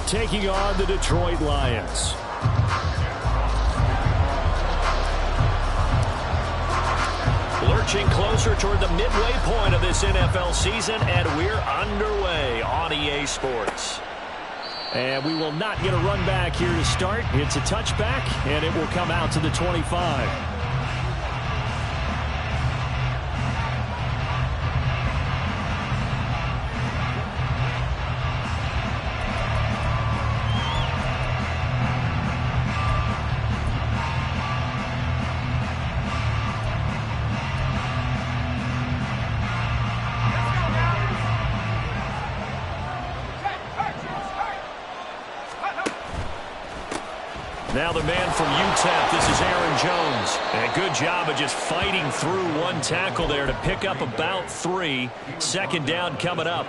taking on the Detroit Lions. Lurching closer toward the midway point of this NFL season, and we're underway on EA Sports. And we will not get a run back here to start. It's a touchback, and it will come out to the 25. Now the man from UTEP, this is Aaron Jones. And a good job of just fighting through one tackle there to pick up about 3. Second down coming up.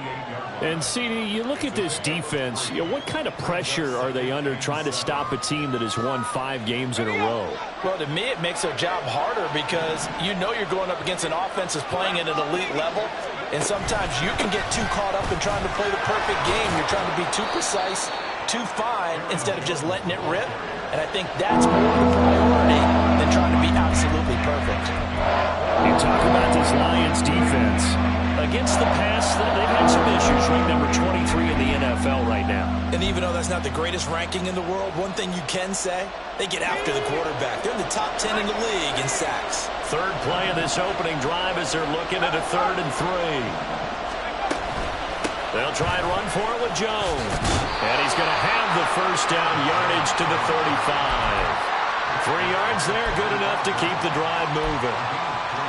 And, CD, you look at this defense, what kind of pressure are they under trying to stop a team that has won 5 games in a row? Well, to me, it makes their job harder because you know you're going up against an offense that's playing at an elite level. And sometimes you can get too caught up in trying to play the perfect game. You're trying to be too precise, too fine, instead of just letting it rip. And I think that's more of the priority than trying to be absolutely perfect. You talk about this Lions defense. Against the pass, they've had some issues. Ranked number 23 in the NFL right now. And even though that's not the greatest ranking in the world, one thing you can say, they get after the quarterback. They're in the top 10 in the league in sacks. Third play of this opening drive as they're looking at a 3rd and 3. They'll try and run for it with Jones. And he's going to have the first down yardage to the 35. 3 yards there, good enough to keep the drive moving.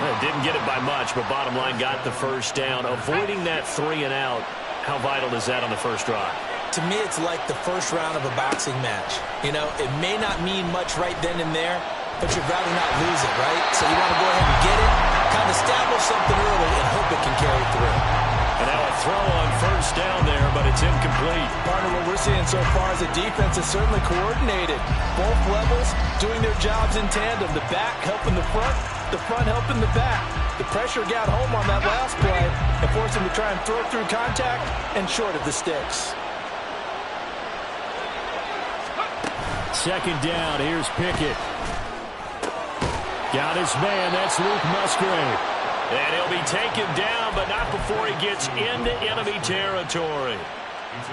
Well, didn't get it by much, but bottom line got the first down. Avoiding that 3 and out, how vital is that on the first drive? To me, it's like the first round of a boxing match. You know, it may not mean much right then and there, but you'd rather not lose it, right? So you want to go ahead and get it, kind of establish something early, and hope it can carry through. And now a throw on first down there, but it's incomplete. Partner, what we're seeing so far is the defense is certainly coordinated. Both levels doing their jobs in tandem. The back helping the front helping the back. The pressure got home on that last play and forced him to try and throw through contact and short of the sticks. Second down, here's Pickett. Got his man, that's Luke Musgrave. And he'll be taken down, but not before he gets into enemy territory.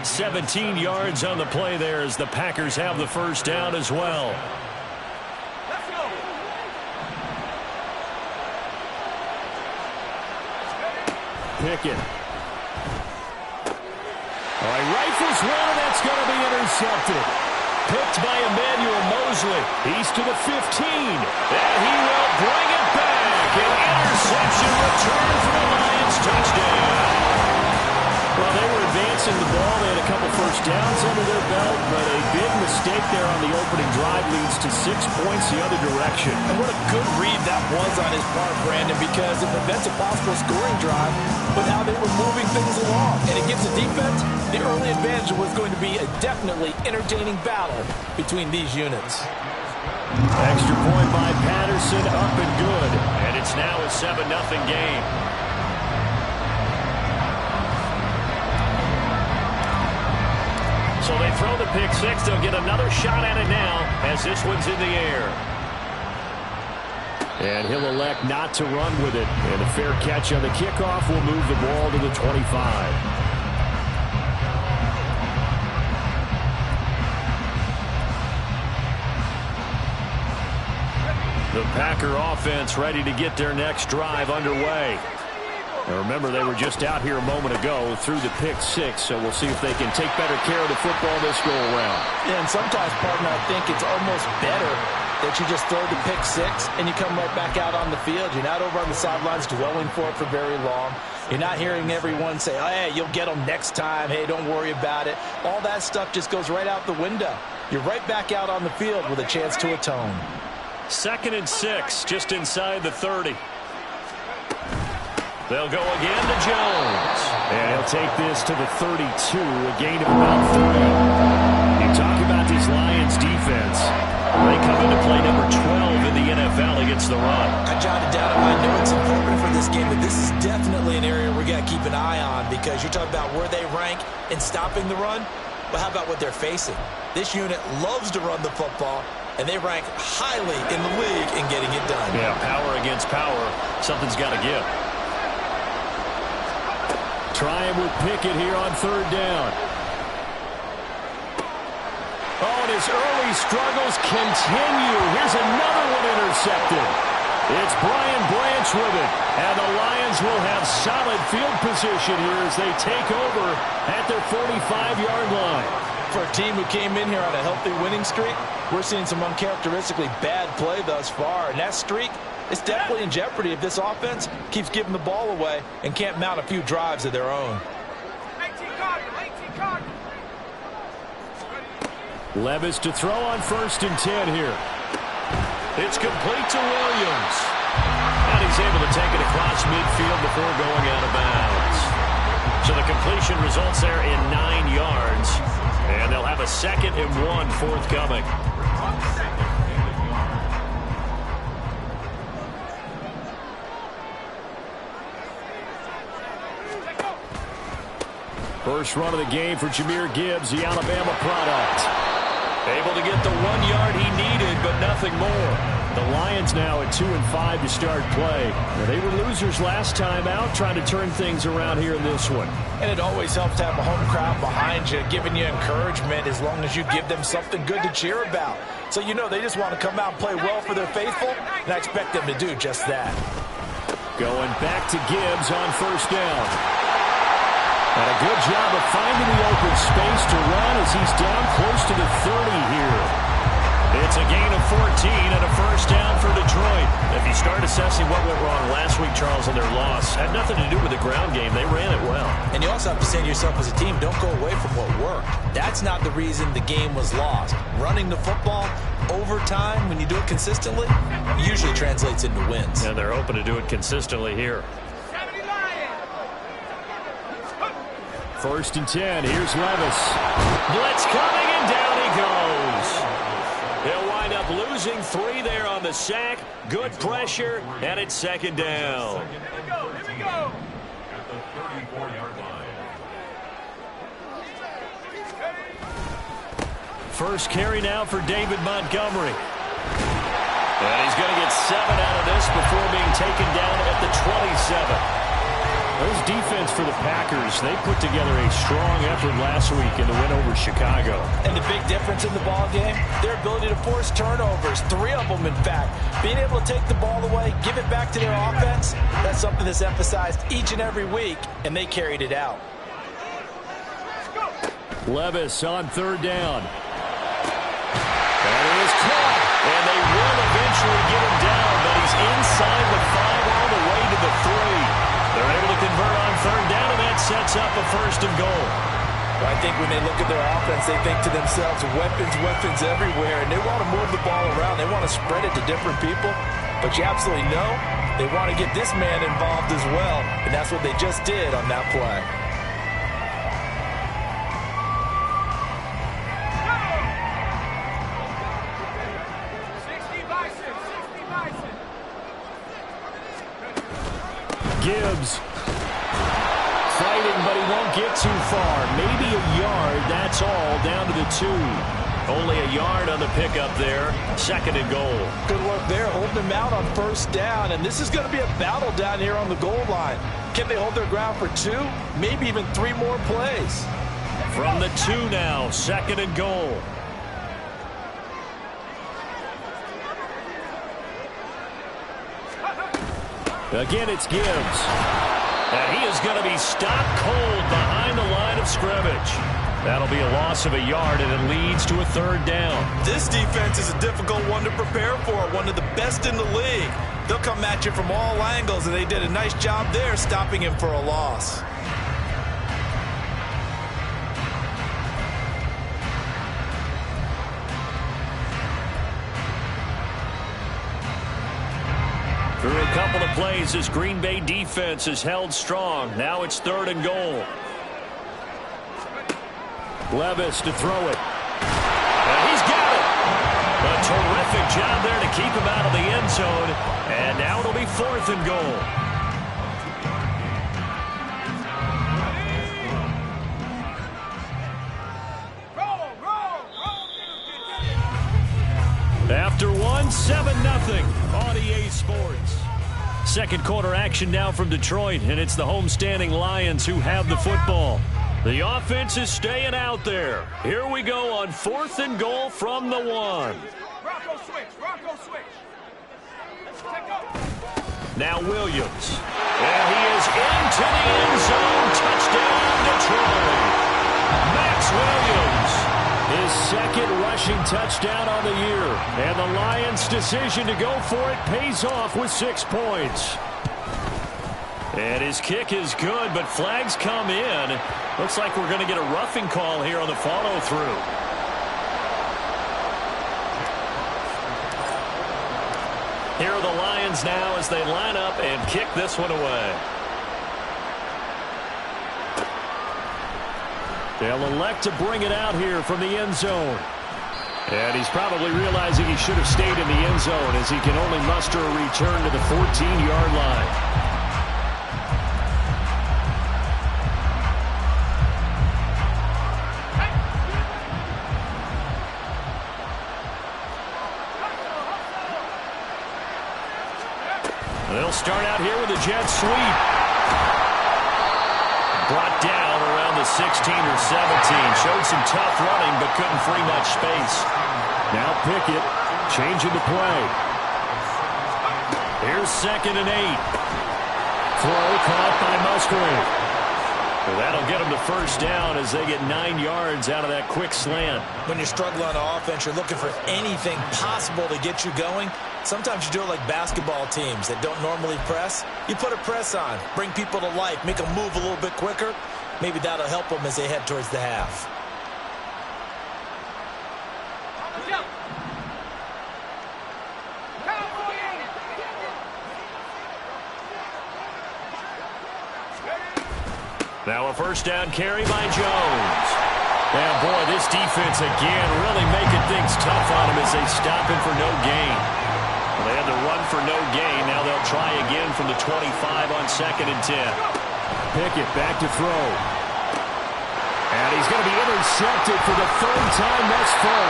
17 yards on the play there as the Packers have the first down as well. Let's go. Pickett. All right, rifles one, and that's going to be intercepted. Picked by Emmanuel Mosley. He's to the 15. And he will bring it back. An interception return for the Lions touchdown. Well, they were advancing the ball. They had a couple first downs under their belt, but a big mistake there on the opening drive leads to 6 points the other direction. And what a good read that was on his part, Brandon, because it prevents a possible scoring drive with how they were moving things along. And it gives the defense the early advantage of what's going to be a definitely entertaining battle between these units. Extra point by Patterson, up and good. And it's now a 7-0 game. So they throw the pick six. They'll get another shot at it now as this one's in the air. And he'll elect not to run with it. And a fair catch on the kickoff will move the ball to the 25. The Packer offense ready to get their next drive underway. Now remember, they were just out here a moment ago through the pick six, so we'll see if they can take better care of the football this go-around. Yeah, and sometimes, partner, I think it's almost better that you just throw the pick six and you come right back out on the field. You're not over on the sidelines dwelling for it for very long. You're not hearing everyone say, oh, hey, you'll get them next time. Hey, don't worry about it. All that stuff just goes right out the window. You're right back out on the field with a chance to atone. 2nd and 6, just inside the 30. They'll go again to Jones. And he'll take this to the 32, a gain of about 3. You talk about this Lions defense. They come into play number 12 in the NFL against the run. I jotted down in my notes important for this game, but this is definitely an area we got to keep an eye on because you're talking about where they rank in stopping the run. But how about what they're facing? This unit loves to run the football, and they rank highly in the league in getting it done. Yeah, power against power. Something's got to give. Trying with Pickett here on third down. Oh, and his early struggles continue. Here's another one intercepted. It's Brian Branch with it. And the Lions will have solid field position here as they take over at their 45-yard line. For a team who came in here on a healthy winning streak, we're seeing some uncharacteristically bad play thus far. And that streak is definitely in jeopardy if this offense keeps giving the ball away and can't mount a few drives of their own. Levis to throw on 1st and 10 here. It's complete to Williams. And he's able to take it across midfield before going out of bounds. So the completion results there in 9 yards. And they'll have a 2nd and 1 forthcoming. First run of the game for Jahmyr Gibbs, the Alabama product. Able to get the 1 yard he needed, but nothing more. The Lions now at 2-5 to start play. Now, they were losers last time out, trying to turn things around here in this one. And it always helps to have a home crowd behind you, giving you encouragement as long as you give them something good to cheer about. So you know they just want to come out and play well for their faithful, and I expect them to do just that. Going back to Gibbs on 1st down. And a good job of finding the open space to run as he's down close to the 30 here. It's a gain of 14 and a 1st down for Detroit. If you start assessing what went wrong last week, Charles, in their loss, had nothing to do with the ground game. They ran it well. And you also have to say to yourself as a team, don't go away from what worked. That's not the reason the game was lost. Running the football over time, when you do it consistently, usually translates into wins. And they're open to do it consistently here. 1st and 10. Here's Levis. Blitz coming, and down he goes. They'll wind up losing 3 there on the sack. Good pressure, and it's 2nd down. Here we go. At the 34-yard line. First carry now for David Montgomery. And he's going to get 7 out of this before being taken down at the 27. Those defense for the Packers, they put together a strong effort last week in the win over Chicago. And the big difference in the ball game, their ability to force turnovers, 3 of them in fact. Being able to take the ball away, give it back to their offense, that's something that's emphasized each and every week, and they carried it out. Levis on 3rd down. That is caught, and they will eventually get him down, but he's inside the 5 all the way to the 3. They're able to convert on 3rd down, and that sets up a 1st and goal. Well, I think when they look at their offense, they think to themselves, weapons everywhere, and they want to move the ball around. They want to spread it to different people, but you absolutely know they want to get this man involved as well, and that's what they just did on that play. Gibbs fighting, but he won't get too far. Maybe a yard, that's all, down to the 2. Only a yard on the pickup there. 2nd and goal. Good work there, holding them out on 1st down, and this is going to be a battle down here on the goal line. Can they hold their ground for 2, maybe even 3 more plays? From the 2 now, 2nd and goal. Again, it's Gibbs. And he is going to be stopped cold behind the line of scrimmage. That'll be a loss of a yard, and it leads to a 3rd down. This defense is a difficult one to prepare for, one of the best in the league. They'll come at you from all angles, and they did a nice job there stopping him for a loss. Through a couple of plays, this Green Bay defense is held strong. Now it's 3rd and goal. Levis to throw it. And he's got it. A terrific job there to keep him out of the end zone. And now it'll be 4th and goal. 7-0 on EA Sports. Second quarter action now from Detroit, and it's the homestanding Lions who have the football. The offense is staying out there. Here we go on 4th and goal from the 1. Rocco switch. Rocco switch. Now Williams. And he is into the end zone. Touchdown, Detroit. Max Williams. His second rushing touchdown on the year. And the Lions' decision to go for it pays off with 6 points. And his kick is good, but flags come in. Looks like we're going to get a roughing call here on the follow-through. Here are the Lions now as they line up and kick this one away. They'll elect to bring it out here from the end zone. And he's probably realizing he should have stayed in the end zone as he can only muster a return to the 14-yard line. They'll start out here with a jet sweep. Brought down around the 16 or 17. Showed some tough running, but couldn't free much space. Now Pickett changing the play. Here's 2nd and 8. Throw caught by Musgrave. Well, that'll get them the first down as they get 9 yards out of that quick slant. When you're struggling on offense, you're looking for anything possible to get you going. Sometimes you do it like basketball teams that don't normally press. You put a press on, bring people to life, make them move a little bit quicker. Maybe that'll help them as they head towards the half. Now a first down carry by Jones. And boy, this defense again really making things tough on him as they stop him for no gain. Well, they had to run for no gain. Now they'll try again from the 25 on 2nd and 10. Pickett back to throw. And he's going to be intercepted for the 3rd time thus far.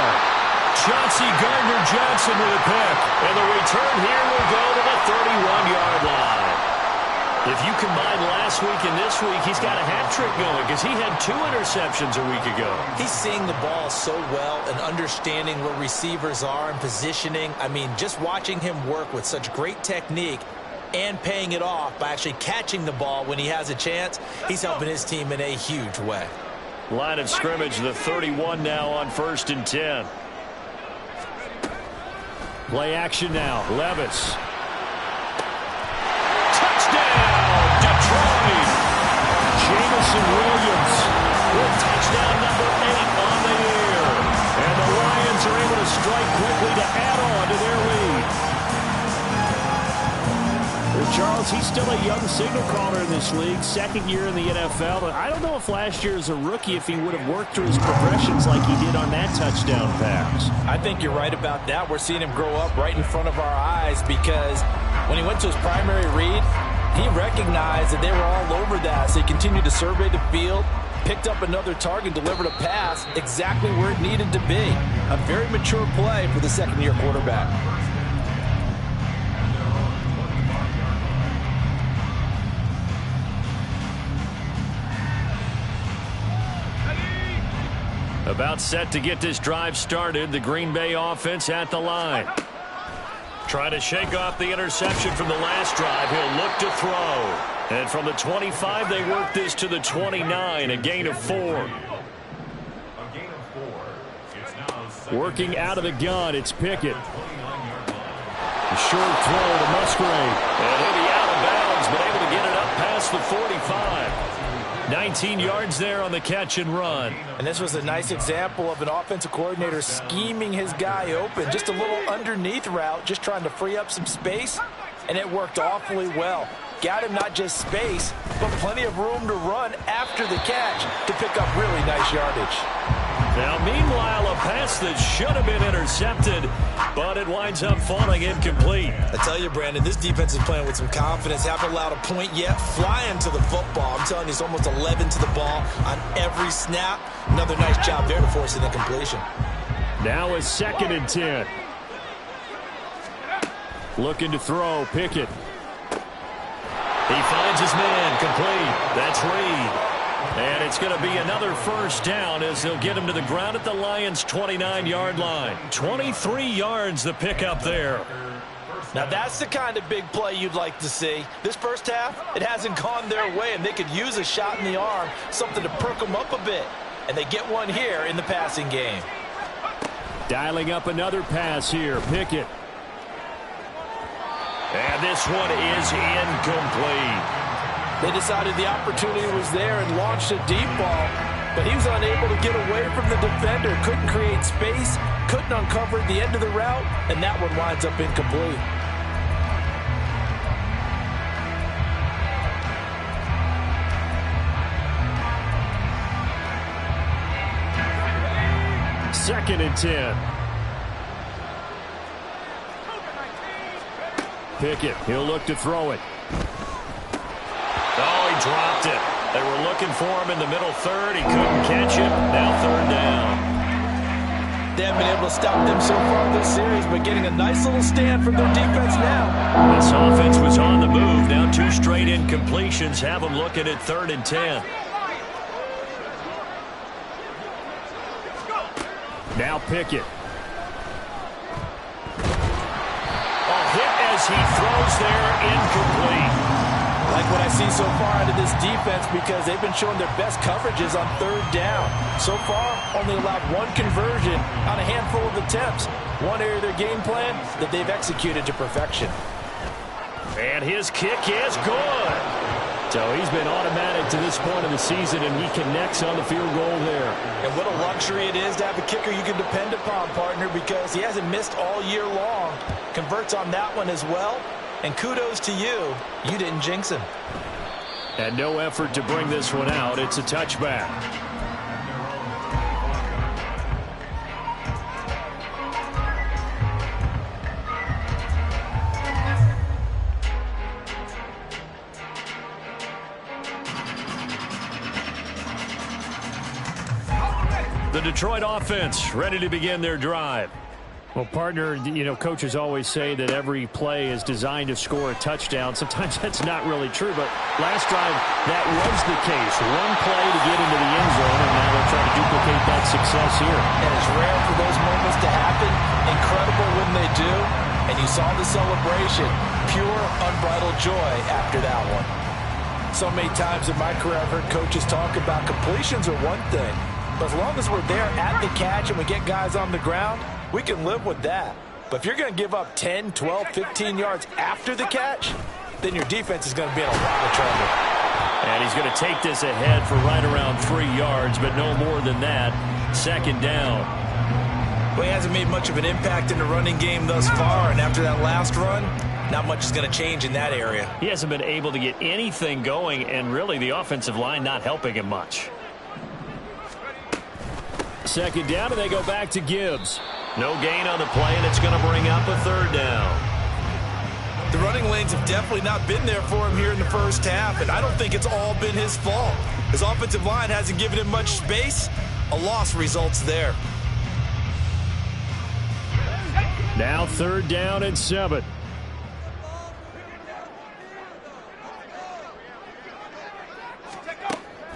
Chauncey Gardner-Johnson with a pick. And the return here will go to the 31-yard line. If you combine last week and this week, he's got a hat trick going because he had 2 interceptions a week ago. He's seeing the ball so well and understanding where receivers are and positioning. I mean, just watching him work with such great technique and paying it off by actually catching the ball when he has a chance, he's helping his team in a huge way. Line of scrimmage, the 31 now on 1st and 10. Play action now. Levis. Jameson Williams with touchdown number 8 on the year. And the Lions are able to strike quickly to add on to their lead. Well, Charles, he's still a young signal caller in this league, 2nd year in the NFL. But I don't know if last year as a rookie if he would have worked through his progressions like he did on that touchdown pass. I think you're right about that. We're seeing him grow up right in front of our eyes because when he went to his primary read, he recognized that they were all over that, so he continued to survey the field, picked up another target, delivered a pass exactly where it needed to be. A very mature play for the 2nd-year quarterback. About set to get this drive started, the Green Bay offense at the line. Trying to shake off the interception from the last drive. He'll look to throw. And from the 25, they work this to the 29, a gain of 4. Working out of the gun, it's Pickett. A short throw to Musgrave. And he'll be out of bounds, but able to get it up past the 45. 19 yards there on the catch and run. And this was a nice example of an offensive coordinator scheming his guy open. Just a little underneath route, just trying to free up some space, and it worked awfully well. Got him not just space, but plenty of room to run after the catch to pick up really nice yardage. Now, meanwhile, a pass that should have been intercepted, but it winds up falling incomplete. I tell you, Brandon, this defense is playing with some confidence. Haven't allowed a point yet. Flying to the football. I'm telling you, it's almost 11 to the ball on every snap. Another nice job there to force an incompletion. Now a 2nd and 10. Looking to throw. Pickett. He finds his man. Complete. That's Reed. And it's going to be another first down as they'll get him to the ground at the Lions' 29-yard line. 23 yards the pickup there. Now that's the kind of big play you'd like to see. This first half, it hasn't gone their way, and they could use a shot in the arm, something to perk them up a bit. And they get one here in the passing game. Dialing up another pass here. Pickett. And this one is incomplete. They decided the opportunity was there and launched a deep ball, but he was unable to get away from the defender. Couldn't create space, couldn't uncover the end of the route, and that one winds up incomplete. Second and 10. Pickett, he'll look to throw it. Oh, he dropped it. They were looking for him in the middle third. He couldn't catch it. Now third down. They haven't been able to stop them so far this series, but getting a nice little stand from their defense now. This offense was on the move. Now 2 straight incompletions have them looking at third and 10. Now Pickett. A hit as he throws there, incomplete. Like what I see so far out of this defense, because they've been showing their best coverages on third down. So far, only allowed 1 conversion on a handful of attempts. One area of their game plan that they've executed to perfection. And his kick is good. So he's been automatic to this point of the season, and he connects on the field goal there. And what a luxury it is to have a kicker you can depend upon, partner, because he hasn't missed all year long. Converts on that one as well. And kudos to you. You didn't jinx him. And no effort to bring this one out. It's a touchback. The Detroit offense ready to begin their drive. Well, partner, you know, coaches always say that every play is designed to score a touchdown. Sometimes that's not really true, but last drive, that was the case. One play to get into the end zone, and now they'll try to duplicate that success here. And it's rare for those moments to happen. Incredible when they do. And you saw the celebration. Pure, unbridled joy after that one. So many times in my career, I've heard coaches talk about completions are one thing. But as long as we're there at the catch and we get guys on the ground, we can live with that. But if you're going to give up 10, 12, 15 yards after the catch, then your defense is going to be in a lot of trouble. And he's going to take this ahead for right around 3 yards, but no more than that. Second down. Well, he hasn't made much of an impact in the running game thus far, and after that last run, not much is going to change in that area. He hasn't been able to get anything going, and really the offensive line not helping him much. Second down, and they go back to Gibbs. No gain on the play, and it's going to bring up a third down. The running lanes have definitely not been there for him here in the first half, and I don't think it's all been his fault. His offensive line hasn't given him much space. A loss results there. Now third down and 7.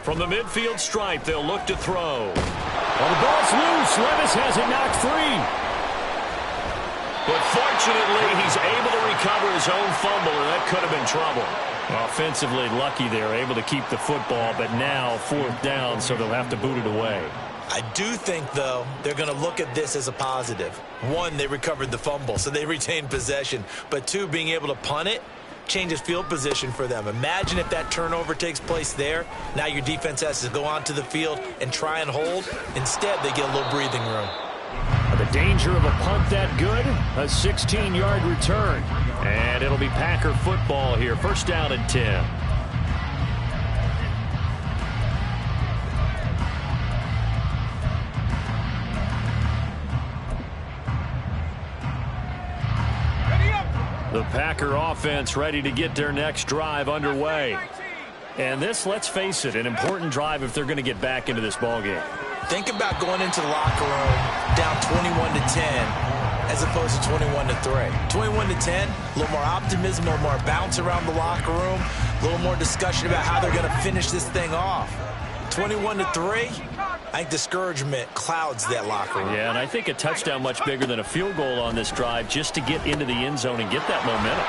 From the midfield stripe, they'll look to throw. Well, the ball's loose. Levis has it knocked free. But fortunately, he's able to recover his own fumble, and that could have been trouble. Offensively lucky there, able to keep the football, but now fourth down, so they'll have to boot it away. I do think, though, they're going to look at this as a positive. One, they recovered the fumble, so they retained possession. But two, being able to punt it changes field position for them. Imagine if that turnover takes place there. Now your defense has to go onto the field and try and hold. Instead, they get a little breathing room. The danger of a punt that good, a 16-yard return. And it'll be Packer football here. First down and 10. The Packer offense ready to get their next drive underway. And this, let's face it, an important drive if they're going to get back into this ballgame. Think about going into the locker room down 21-10 as opposed to 21-3. 21-10, a little more optimism, a little more bounce around the locker room, a little more discussion about how they're going to finish this thing off. 21-3, I think discouragement clouds that locker room. Yeah, and I think a touchdown much bigger than a field goal on this drive just to get into the end zone and get that momentum.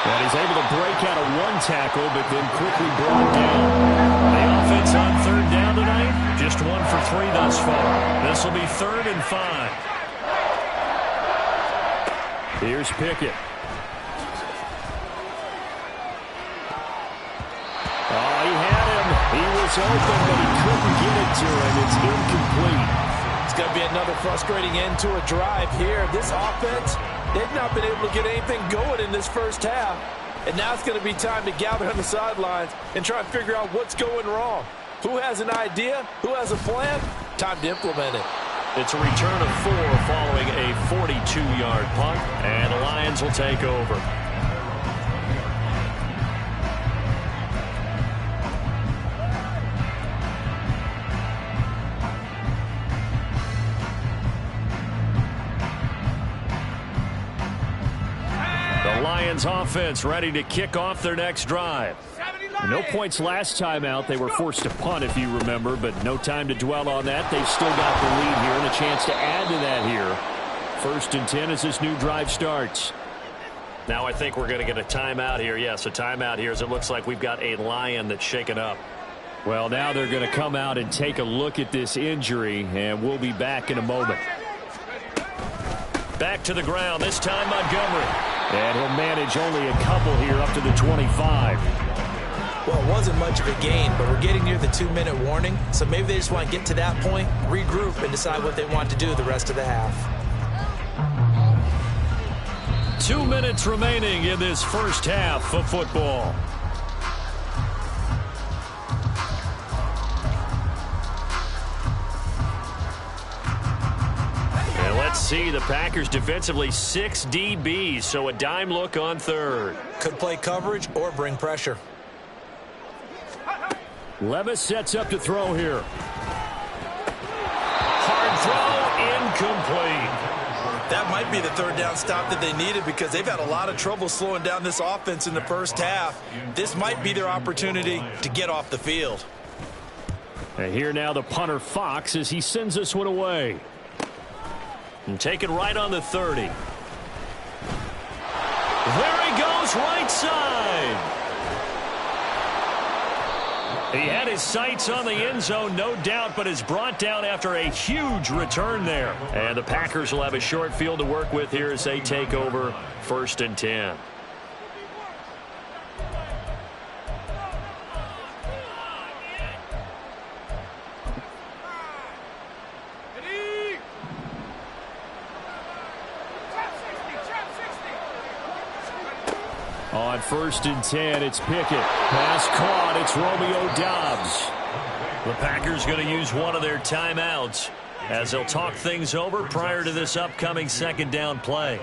And he's able to break out of one tackle, but then quickly brought down. The offense on third down tonight, just 1 for 3 thus far. This will be 3rd and 5. Here's Pickett. Oh, he had him. He was open, but he couldn't get it to him. It's incomplete. It's going to be another frustrating end to a drive here. This offense, they've not been able to get anything going in this first half. And now it's going to be time to gather on the sidelines and try and figure out what's going wrong. Who has an idea? Who has a plan? Time to implement it. It's a return of 4 following a 42-yard punt, and the Lions will take over. The Lions offense ready to kick off their next drive. No points last time out. They were forced to punt, if you remember, but no time to dwell on that. They've still got the lead here and a chance to add to that here. 1st and 10 as this new drive starts. Now I think we're going to get a timeout here. Yes, a timeout here as it looks like we've got a Lion that's shaken up. Well, now they're going to come out and take a look at this injury, and we'll be back in a moment. Back to the ground, this time Montgomery. And he'll manage only a couple here up to the 25. Well, it wasn't much of a gain, but we're getting near the 2-minute warning, so maybe they just want to get to that point, regroup, and decide what they want to do the rest of the half. 2 minutes remaining in this first half of football. And let's see, the Packers defensively 6 DBs, so a dime look on third. Could play coverage or bring pressure. Levis sets up to throw here. Hard throw, incomplete. That might be the third down stop that they needed because they've had a lot of trouble slowing down this offense in the first half. This might be their opportunity to get off the field. And here now the punter Fox as he sends this one away. And taken right on the 30. There he goes, right side. He had his sights on the end zone, no doubt, but is brought down after a huge return there. And the Packers will have a short field to work with here as they take over 1st and 10. On 1st and 10, it's Pickett. Pass caught. It's Romeo Doubs. The Packers going to use one of their timeouts as they'll talk things over prior to this upcoming 2nd down play.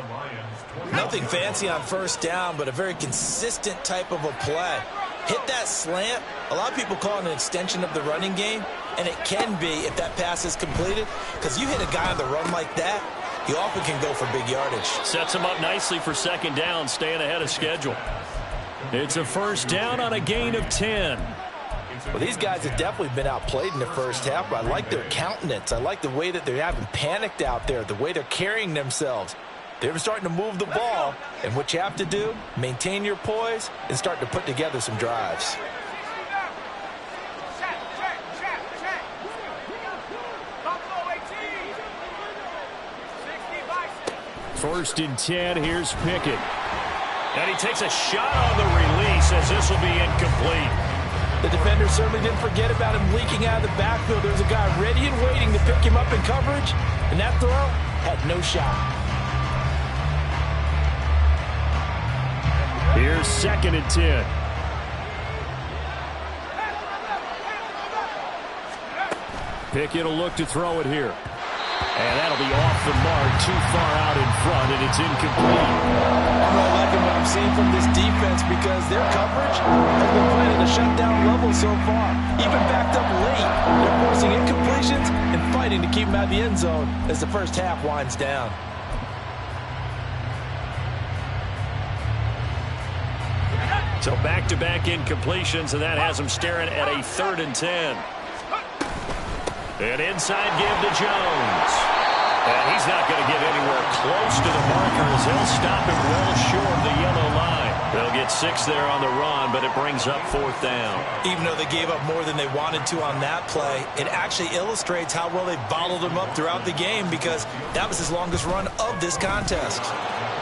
Nothing fancy on 1st down, but a very consistent type of a play. Hit that slant. A lot of people call it an extension of the running game, and it can be if that pass is completed, because you hit a guy on the run like that, he often can go for big yardage. Sets him up nicely for 2nd down, staying ahead of schedule. It's a 1st down on a gain of 10. Well, these guys have definitely been outplayed in the first half, but I like their countenance. I like the way that they haven't panicked out there, the way they're carrying themselves. They're starting to move the ball, and what you have to do, maintain your poise and start to put together some drives. First and 10, here's Pickett. And he takes a shot on the release as this will be incomplete. The defender certainly didn't forget about him leaking out of the backfield. There's a guy ready and waiting to pick him up in coverage, and that throw had no shot. Here's 2nd and 10. Pickett will look to throw it here. And that'll be off the mark, too far out in front, and it's incomplete. I'm not liking what I'm seeing from this defense because their coverage has been playing at a shutdown level so far. Even backed up late, they're forcing incompletions and fighting to keep them out of the end zone as the first half winds down. So back-to-back incompletions, and that has them staring at a 3rd and 10. An inside give to Jones. And he's not going to get anywhere close to the marker as he'll stop him well short of the yellow line. They'll get 6 there on the run, but it brings up 4th down. Even though they gave up more than they wanted to on that play, it actually illustrates how well they bottled him up throughout the game because that was his longest run of this contest.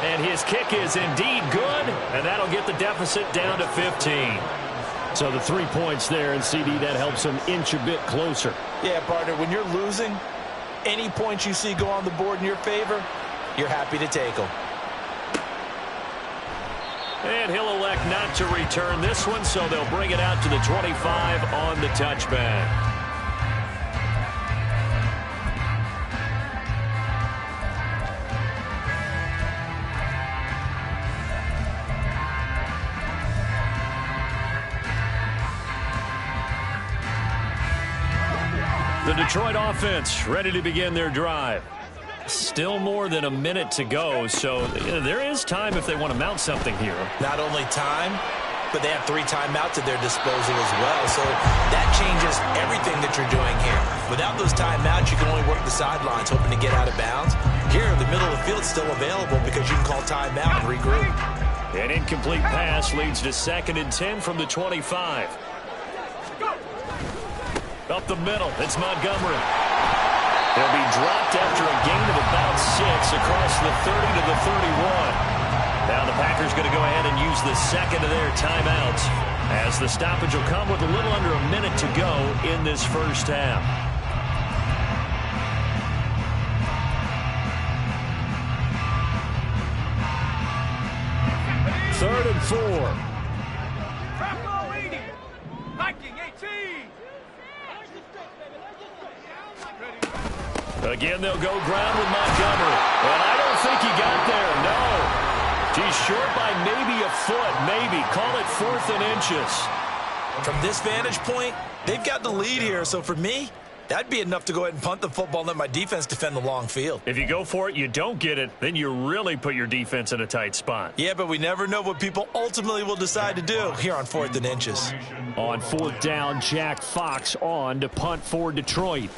And his kick is indeed good, and that'll get the deficit down to 15. So the 3 points there, and CD, that helps him inch a bit closer. Yeah, partner, when you're losing, any points you see go on the board in your favor, you're happy to take them. And he'll elect not to return this one, so they'll bring it out to the 25 on the touchback. The Detroit offense ready to begin their drive. Still more than a minute to go, so there is time if they want to mount something here. Not only time, but they have 3 timeouts at their disposal as well, so that changes everything that you're doing here. Without those timeouts, you can only work the sidelines, hoping to get out of bounds. Here, the middle of the field's still available because you can call timeout and regroup. An incomplete pass leads to 2nd and 10 from the 25. Up the middle, it's Montgomery. They'll be dropped after a gain of about 6 across the 30 to the 31. Now the Packers going to go ahead and use the 2nd of their timeouts as the stoppage will come with a little under a minute to go in this first half. Third and 4. Bravo 80. Viking 18. Again, they'll go ground with Montgomery. And I don't think he got there, no. He's short by maybe a foot, maybe. Call it 4th and inches. From this vantage point, they've got the lead here, so for me, that'd be enough to go ahead and punt the football and let my defense defend the long field. If you go for it, you don't get it, then you really put your defense in a tight spot. Yeah, but we never know what people ultimately will decide to do here on 4th and inches. On 4th down, Jack Fox on to punt for Detroit.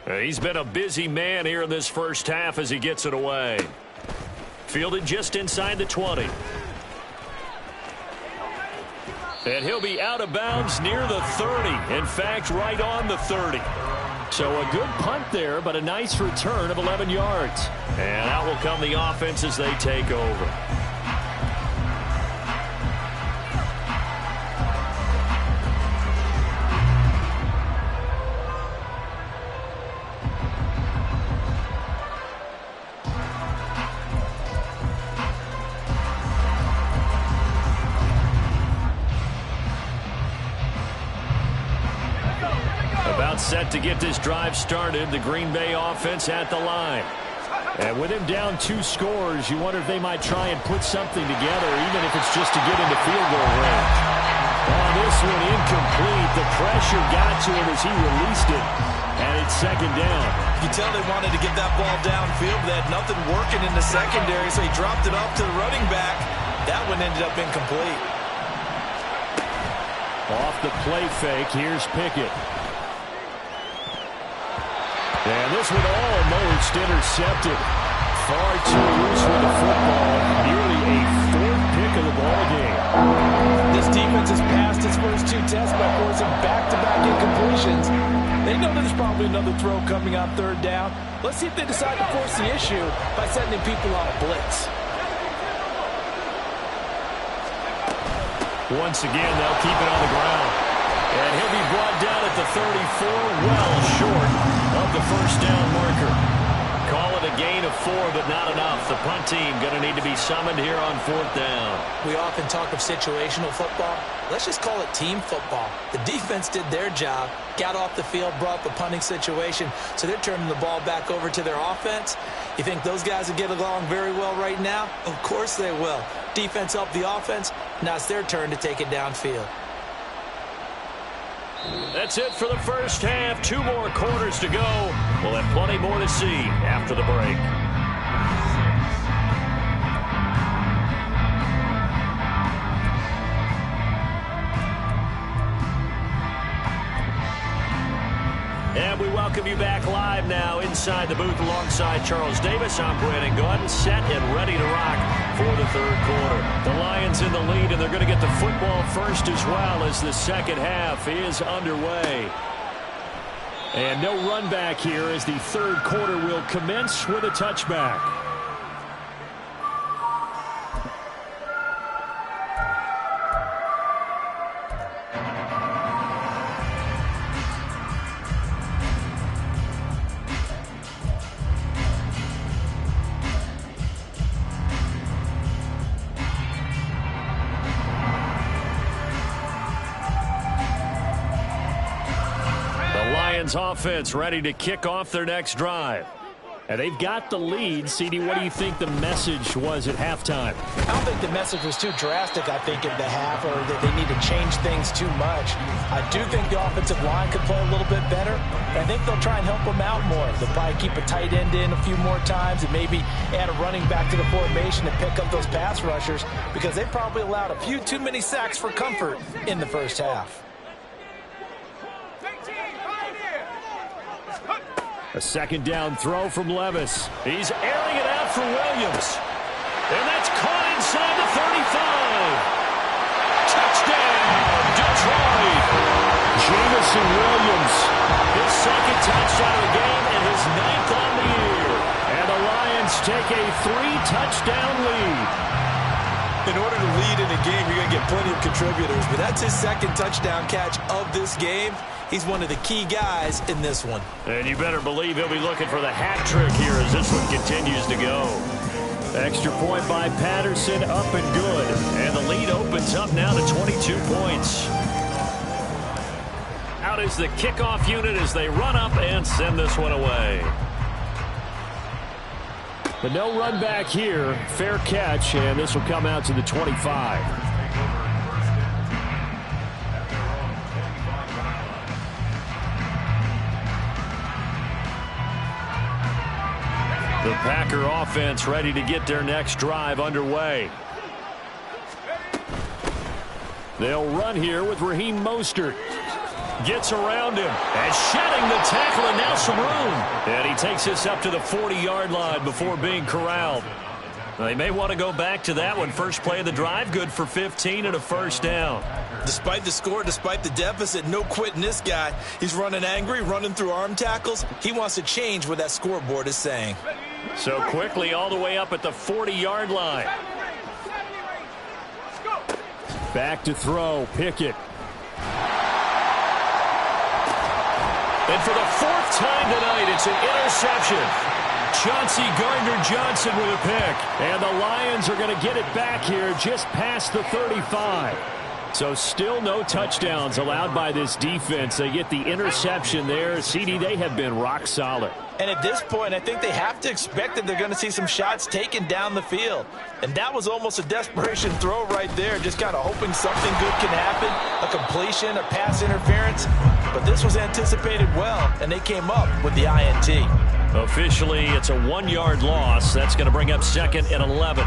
He's been a busy man here in this first half as he gets it away. Fielded just inside the 20. And he'll be out of bounds near the 30. In fact, right on the 30. So a good punt there, but a nice return of 11 yards. And out will come the offense as they take over. Set to get this drive started. The Green Bay offense at the line. And with him down 2 scores, you wonder if they might try and put something together, even if it's just to get into field goal range. On this one, incomplete. The pressure got to him as he released it, and it's 2nd down. You can tell they wanted to get that ball downfield, but they had nothing working in the secondary, so he dropped it off to the running back. That one ended up incomplete. Off the play fake, here's Pickett. And this one almost intercepted. Far too loose with the football. Nearly a 4th pick of the ball game. This defense has passed its first 2 tests by forcing back-to-back incompletions. They know there's probably another throw coming on 3rd down. Let's see if they decide to force the issue by sending people on a blitz. Once again, they'll keep it on the ground. And he'll be brought down at the 34, well short of the first down marker. Call it a gain of 4, but not enough. The punt team going to need to be summoned here on 4th down. We often talk of situational football. Let's just call it team football. The defense did their job, got off the field, brought the punting situation, so they're turning the ball back over to their offense. You think those guys will get along very well right now? Of course they will. Defense helped the offense. Now it's their turn to take it downfield. That's it for the first half. 2 more quarters to go. We'll have plenty more to see after the break. welcome you back live now inside the booth alongside Charles Davis. I'm Brandon Gaudin, set and ready to rock for the third quarter. The Lions in the lead, and they're going to get the football first as well as the second half is underway. And no run back here as the third quarter will commence with a touchback. Offense ready to kick off their next drive. And they've got the lead. CD, what do you think the message was at halftime? I don't think the message was too drastic, I think, at the half, or that they need to change things too much. I do think the offensive line could play a little bit better. I think they'll try and help them out more. They'll probably keep a tight end in a few more times and maybe add a running back to the formation and pick up those pass rushers, because they probably allowed a few too many sacks for comfort in the first half. A second down throw from Levis. He's airing it out for Williams. And that's caught inside the 35. Touchdown, Detroit. Jameson Williams, his second touchdown of the game and his 9th on the year. And the Lions take a 3-touchdown lead. In order to lead in a game, you're going to get plenty of contributors, but that's his second touchdown catch of this game. He's one of the key guys in this one. And you better believe he'll be looking for the hat trick here as this one continues to go. Extra point by Patterson, up and good. And the lead opens up now to 22 points. Out is the kickoff unit as they run up and send this one away. But no run back here. Fair catch, and this will come out to the 25. The Packer offense ready to get their next drive underway. They'll run here with Raheem Mostert. Gets around him and shedding the tackle, and now some room. And he takes this up to the 40-yard line before being corralled. They may want to go back to that one. First play of the drive, good for 15 and a first down. Despite the score, despite the deficit, no quitting this guy. He's running angry, running through arm tackles. He wants to change what that scoreboard is saying. So quickly all the way up at the 40-yard line. Back to throw, Pickett. And for the 4th time tonight, it's an interception. Chauncey Gardner-Johnson with a pick. And the Lions are going to get it back here just past the 35. So still no touchdowns allowed by this defense. They get the interception there. CD, they have been rock solid. And at this point, I think they have to expect that they're going to see some shots taken down the field. And that was almost a desperation throw right there, just kind of hoping something good can happen, a completion, a pass interference. But this was anticipated well, and they came up with the INT. Officially, it's a 1-yard loss. That's going to bring up 2nd and 11.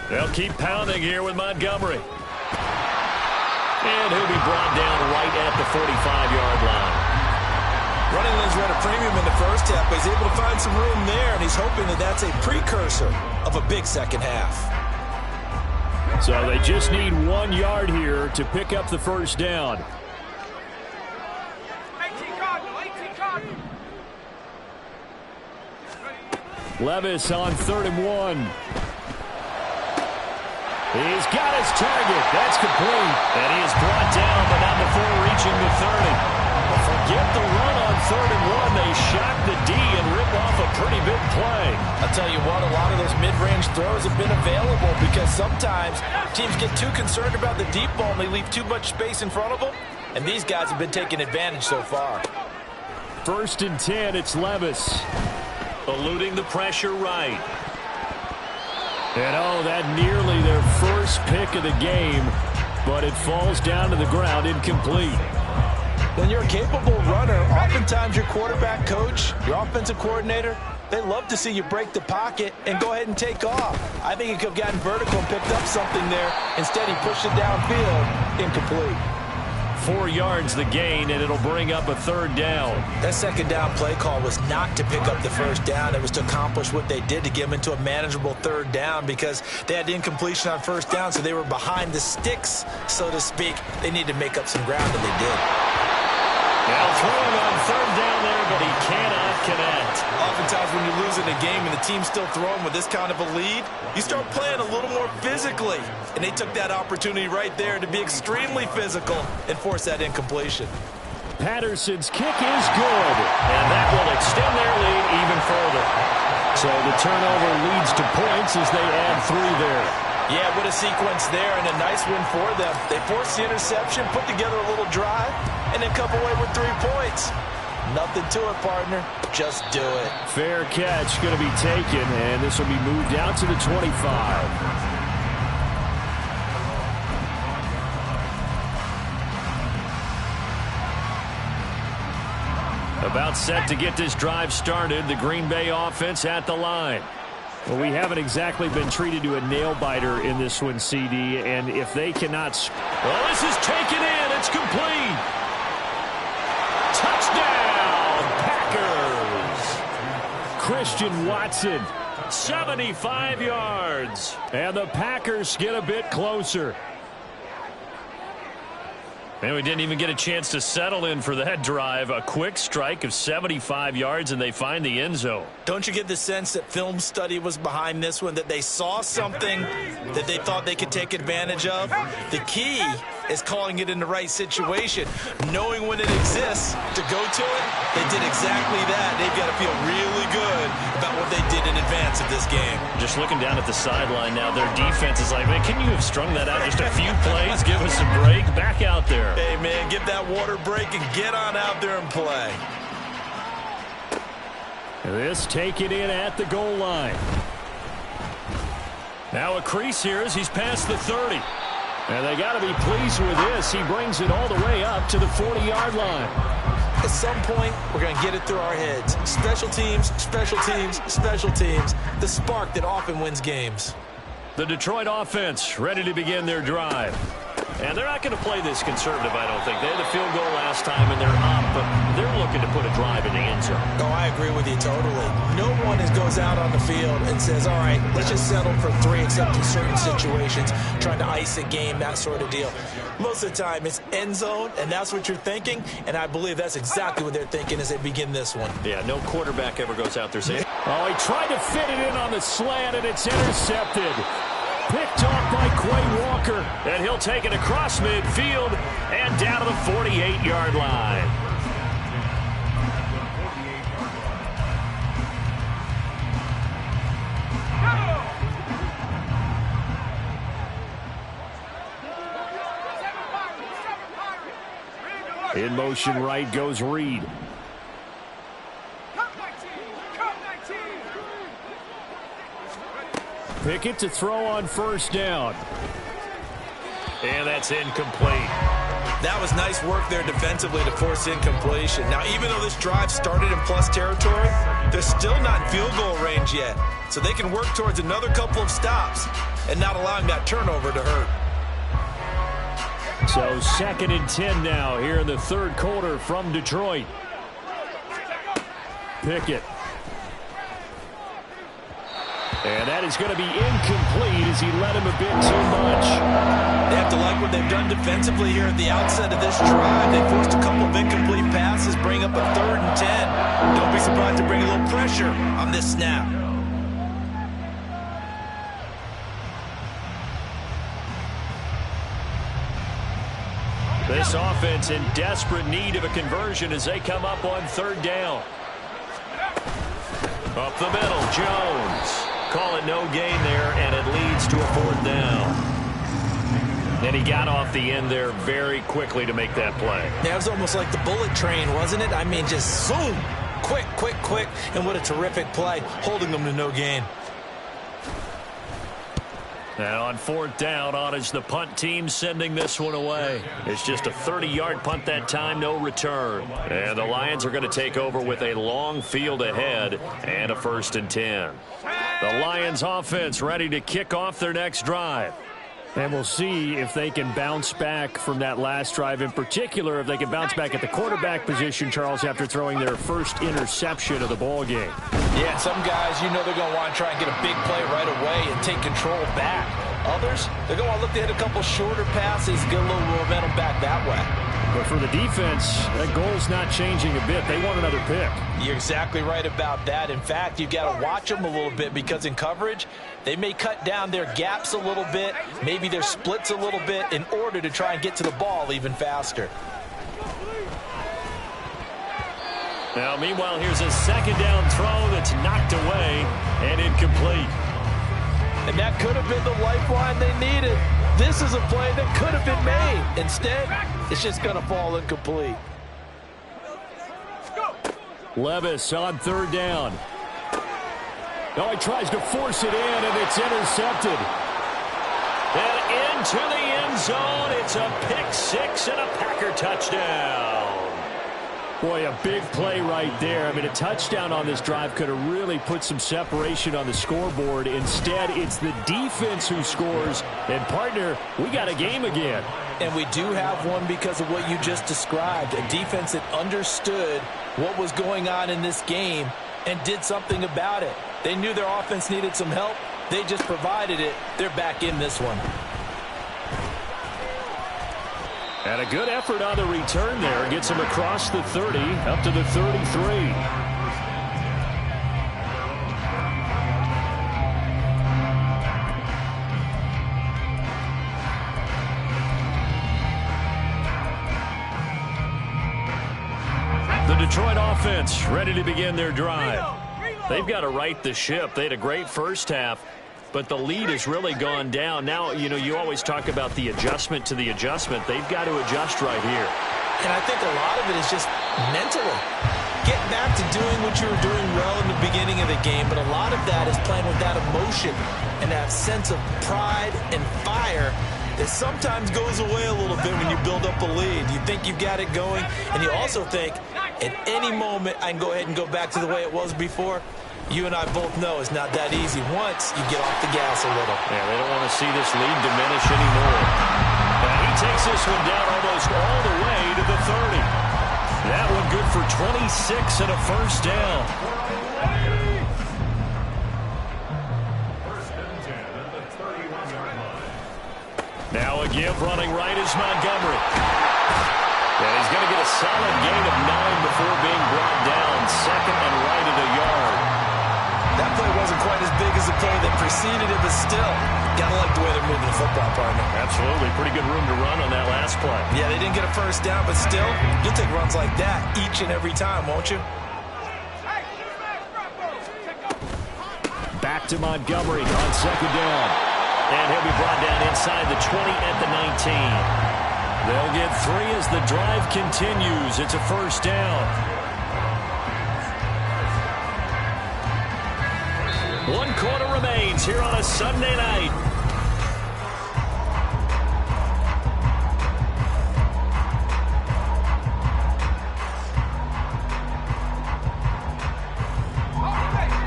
They'll keep pounding here with Montgomery. And he'll be brought down right at the 45-yard line. Running lanes were at a premium in the first half, but he's able to find some room there, and he's hoping that that's a precursor of a big second half. So they just need 1 yard here to pick up the first down. 18 Cardinal. Levis on 3rd and 1. He's got his target. That's complete. And he is brought down, but not before reaching the 30. Forget the run on 3rd and 1. They shock the D and rip off a pretty big play. I'll tell you what, a lot of those mid-range throws have been available because sometimes teams get too concerned about the deep ball and they leave too much space in front of them. And these guys have been taking advantage so far. 1st and 10, it's Levis. Eluding the pressure right. And oh, that nearly their first pick of the game, but it falls down to the ground incomplete. When you're a capable runner, oftentimes your quarterback coach, your offensive coordinator, They love to see you break the pocket and go ahead and take off. I think he could have gotten vertical and picked up something there. Instead, he pushed it downfield, incomplete. 4 yards the gain, and it'll bring up a third down. That second down play call was not to pick up the first down. It was to accomplish what they did, to get them into a manageable third down, because they had incompletion on first down, so they were behind the sticks, so to speak. They needed to make up some ground, and they did. Now throwing on third down there, but he cannot connect. Oftentimes when you're losing a game and the team's still throwing with this kind of a lead, you start playing a little more physically. And they took that opportunity right there to be extremely physical and force that incompletion. Patterson's kick is good, and that will extend their lead even further. So the turnover leads to points as they add 3 there. Yeah, what a sequence there, and a nice win for them. They forced the interception, put together a little drive, and then come away with 3 points. Nothing to it, partner. Just do it. Fair catch going to be taken, and this will be moved out to the 25. About set to get this drive started. The Green Bay offense at the line. Well, we haven't exactly been treated to a nail-biter in this one, CD, and if they cannot... Well, this is taken in. It's complete. Touchdown, Packers. Christian Watson, 75 yards. And the Packers get a bit closer. And we didn't even get a chance to settle in for that drive. A quick strike of 75 yards, and they find the end zone. Don't you get the sense that film study was behind this one, that they saw something that they thought they could take advantage of? The key is calling it in the right situation, knowing when it exists to go to it. They did exactly that. They've got to feel really good about what they did in advance of this game. Just looking down at the sideline now, their defense is like, man, can you have strung that out just a few plays? Give us a break. Back out there. Hey, man, give that water break and get on out there and play. This taken in at the goal line. Now a crease here as he's past the 30. And they got to be pleased with this. He brings it all the way up to the 40-yard line. At some point, we're going to get it through our heads. Special teams, special teams, special teams. The spark that often wins games. The Detroit offense ready to begin their drive. And they're not going to play this conservative, I don't think. They had the field goal last time, and they're up, but they're looking to put a drive in the end zone. Oh, I agree with you totally. No one goes out on the field and says, all right, let's just settle for 3, except in certain situations, trying to ice a game, that sort of deal. Most of the time, it's end zone, and that's what you're thinking, and I believe that's exactly what they're thinking as they begin this one. Yeah, no quarterback ever goes out there saying, oh, he tried to fit it in on the slant, and it's intercepted. Picked off by Quay Walker, and he'll take it across midfield and down to the 48-yard line. In motion right goes Reed. Pickett to throw on first down. And that's incomplete. That was nice work there defensively to force incompletion. Now, even though this drive started in plus territory, they're still not in field goal range yet. So they can work towards another couple of stops and not allowing that turnover to hurt. So 2nd and 10 now here in the third quarter from Detroit. Pickett. And that is going to be incomplete as he let him a bit too much. They have to like what they've done defensively here at the outset of this drive. They forced a couple of incomplete passes, bring up a 3rd and 10. Don't be surprised to bring a little pressure on this snap. This offense in desperate need of a conversion as they come up on 3rd down. Up the middle, Jones. Call it no gain there, and it leads to a 4th down. And he got off the end there very quickly to make that play. Yeah, it was almost like the bullet train, wasn't it? I mean, just zoom. Quick, quick, quick. And what a terrific play, holding them to no gain. Now on 4th down, on is the punt team sending this one away. It's just a 30-yard punt that time, no return. And the Lions are going to take over with a long field ahead and a 1st and 10. The Lions offense ready to kick off their next drive. And we'll see if they can bounce back from that last drive. In particular, if they can bounce back at the quarterback position, Charles, after throwing their first interception of the ball game. Yeah, some guys, you know they're going to want to try and get a big play right away and take control back. Others, they're going to want to look to hit a couple shorter passes, get a little momentum back that way. But for the defense, that goal's not changing a bit. They want another pick. You're exactly right about that. In fact, you've got to watch them a little bit because in coverage, they may cut down their gaps a little bit, maybe their splits a little bit in order to try and get to the ball even faster. Now, meanwhile, here's a 2nd down throw that's knocked away and incomplete. And that could have been the lifeline they needed. This is a play that could have been made. Instead, it's just going to fall incomplete. Levis on 3rd down. Oh, he tries to force it in, and it's intercepted. And into the end zone, it's a pick 6 and a Packer touchdown. Boy, a big play right there. I mean, a touchdown on this drive could have really put some separation on the scoreboard. Instead, it's the defense who scores. And, partner, we got a game again. And we do have one because of what you just described. A defense that understood what was going on in this game and did something about it. They knew their offense needed some help. They just provided it. They're back in this one. And a good effort on the return there. Gets him across the 30, up to the 33. The Detroit offense ready to begin their drive. They've got to right the ship. They had a great first half, but the lead has really gone down. Now, you know, you always talk about the adjustment to the adjustment. They've got to adjust right here. And I think a lot of it is just mentally. Get back to doing what you were doing well in the beginning of the game, but a lot of that is playing with that emotion and that sense of pride and fire that sometimes goes away a little bit when you build up a lead. You think you've got it going, and you also think at any moment I can go ahead and go back to the way it was before. You and I both know it's not that easy once you get off the gas a little. Yeah, they don't want to see this lead diminish anymore. And he takes this one down almost all the way to the 30. That one good for 26 and a 1st down. Now a give running right is Montgomery. And he's going to get a solid gain of 9 before being brought down. 2nd and right at a yard. That play wasn't quite as big as the play that preceded it, but still, gotta like the way they're moving the football, partner. Absolutely. Pretty good room to run on that last play. Yeah, they didn't get a 1st down, but still, you'll take runs like that each and every time, won't you? Back to Montgomery on 2nd down. And he'll be brought down inside the 20 at the 19. They'll get 3 as the drive continues. It's a 1st down. 1 quarter remains here on a Sunday night.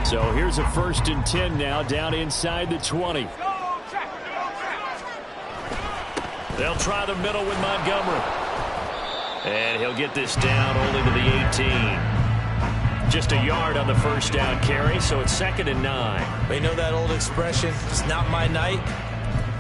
So here's a 1st and 10 now, down inside the 20. They'll try the middle with Montgomery. And he'll get this down only to the 18. Just a yard on the 1st down carry, so it's 2nd and 9. They know that old expression, it's not my night.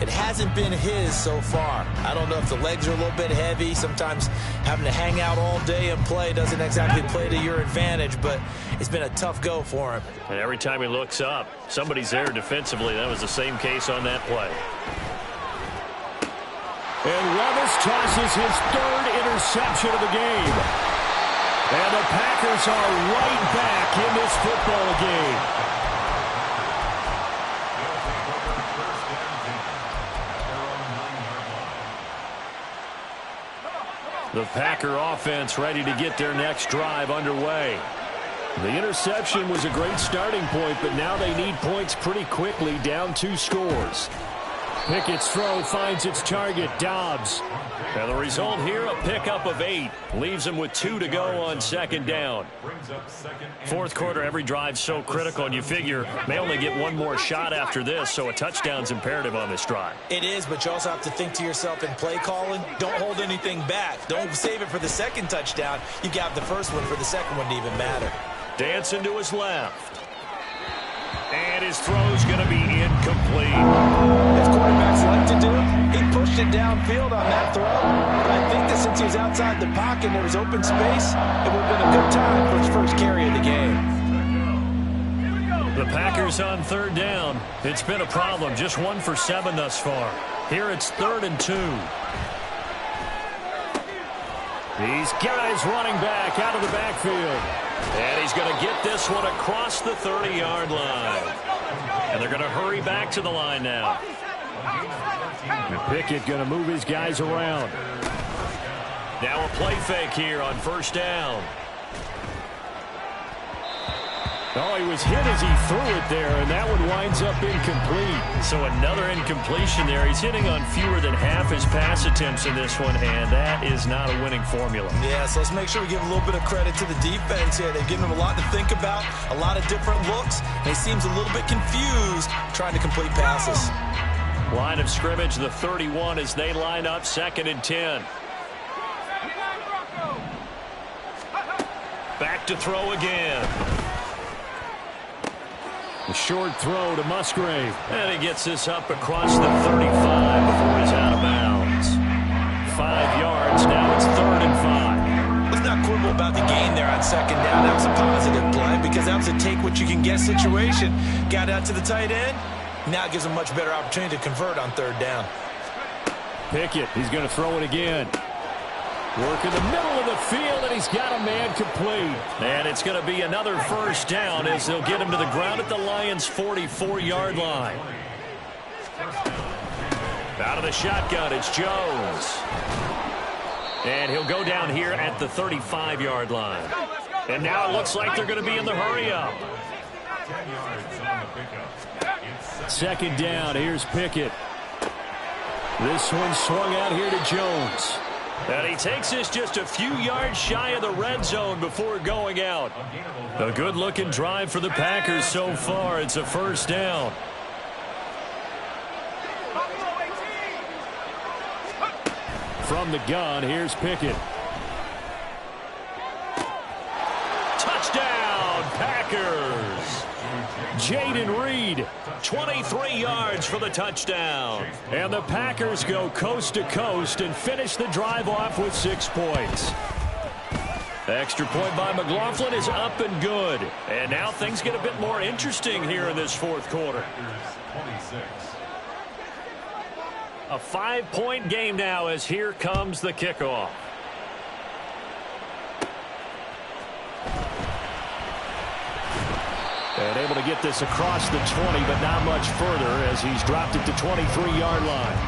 It hasn't been his so far. I don't know if the legs are a little bit heavy. Sometimes having to hang out all day and play doesn't exactly play to your advantage, but it's been a tough go for him. And every time he looks up, somebody's there defensively. That was the same case on that play. And Levis tosses his 3rd interception of the game. And the Packers are right back in this football game. The Packer offense ready to get their next drive underway. The interception was a great starting point, but now they need points pretty quickly, down 2 scores. Pickett's throw finds its target, Dobbs. And the result here, a pickup of 8. Leaves him with 2 to go on second down. Fourth quarter, every drive's so critical, and you figure may only get one more shot after this, so a touchdown's imperative on this drive. It is, but you also have to think to yourself in play calling, don't hold anything back. Don't save it for the second touchdown. You got the first one for the second one to even matter. Dancing to his left. And his throw's going to be incomplete. As quarterbacks like to do, he pushed it downfield on that throw. But I think that since he was outside the pocket and there was open space, it would have been a good time for his first carry of the game. The Packers on third down. It's been a problem. Just 1 for 7 thus far. Here it's 3rd and 2. These guys running back out of the backfield. And he's going to get this one across the 30-yard line. And they're going to hurry back to the line now. Pickett going to move his guys around. Now a play fake here on first down. Oh, he was hit as he threw it there, and that one winds up incomplete. So another incompletion there. He's hitting on fewer than half his pass attempts in this one, and that is not a winning formula. Yeah, so let's make sure we give a little bit of credit to the defense here. They've given him a lot to think about, a lot of different looks, and he seems a little bit confused trying to complete passes. Line of scrimmage, the 31 as they line up, 2nd and 10. Back to throw again. A short throw to Musgrave. And he gets this up across the 35 before he's out of bounds. 5 yards, now it's 3rd and 5. Let's not quibble about the gain there on second down. That was a positive play because that was a take-what-you-can-get situation. Got out to the tight end. Now it gives him a much better opportunity to convert on 3rd down. Pickett, he's going to throw it again. Work in the middle of the field, and he's got a man complete. And it's going to be another first down as they'll get him to the ground at the Lions' 44-yard line. Out of the shotgun, it's Jones. And he'll go down here at the 35-yard line. And now it looks like they're going to be in the hurry-up. 10 yards on the pickup. 2nd down, here's Pickett. This one swung out here to Jones. And he takes this just a few yards shy of the red zone before going out. A good-looking drive for the Packers so far. It's a first down. From the gun, here's Pickett. Touchdown, Packers. Jayden Reed. 23 yards for the touchdown. And the Packers go coast to coast and finish the drive off with 6 points. Extra point by McLaughlin is up and good. And now things get a bit more interesting here in this fourth quarter. A 5-point game now as here comes the kickoff. And able to get this across the 20, but not much further as he's dropped it to 23-yard line.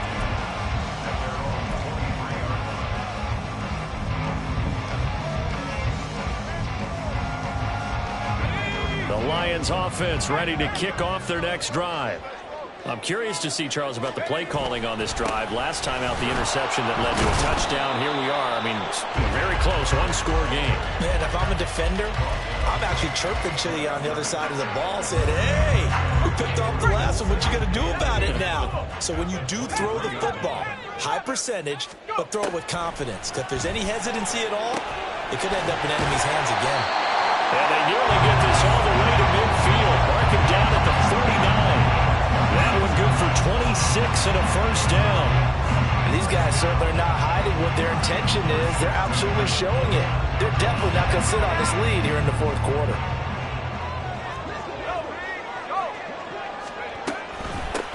The Lions offense ready to kick off their next drive. I'm curious to see, Charles, about the play calling on this drive. Last time out, the interception that led to a touchdown. Here we are. I mean, very close, one-score game. Man, if I'm a defender, I'm actually chirping to you on the other side of the ball, saying, hey, we picked off the last one. What you going to do about it now? So when you do throw the football, high percentage, but throw it with confidence. If there's any hesitancy at all, it could end up in enemy's hands again. And they nearly get this all the way to midfield. Mark him down at the 49. That one good for 26 and a first down. And these guys certainly are not hiding what their intention is. They're absolutely showing it. They're definitely not going to sit on this lead here in the fourth quarter.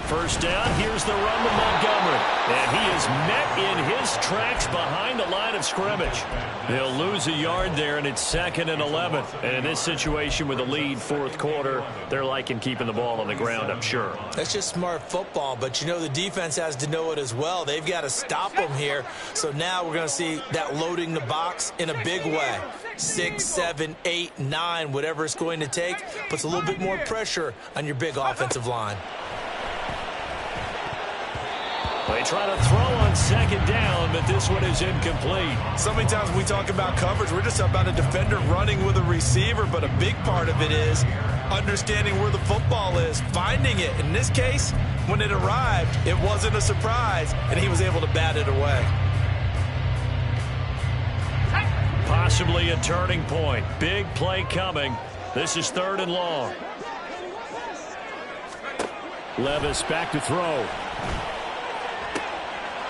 First down, here's the run to Montgomery. And he is met in his tracks behind the line of scrimmage. They'll lose a yard there, and it's 2nd and 11. And in this situation with a lead fourth quarter, they're liking keeping the ball on the ground, I'm sure. That's just smart football, but you know the defense has to know it as well. They've got to stop them here. So now we're going to see that loading the box in a big way. 6, 7, 8, 9, whatever it's going to take, puts a little bit more pressure on your big offensive line. They try to throw on second down, but this one is incomplete. So many times when we talk about coverage, we're just about a defender running with a receiver, but a big part of it is understanding where the football is, finding it. In this case, when it arrived, it wasn't a surprise, and he was able to bat it away. Possibly a turning point. Big play coming. This is 3rd and long. Levis back to throw.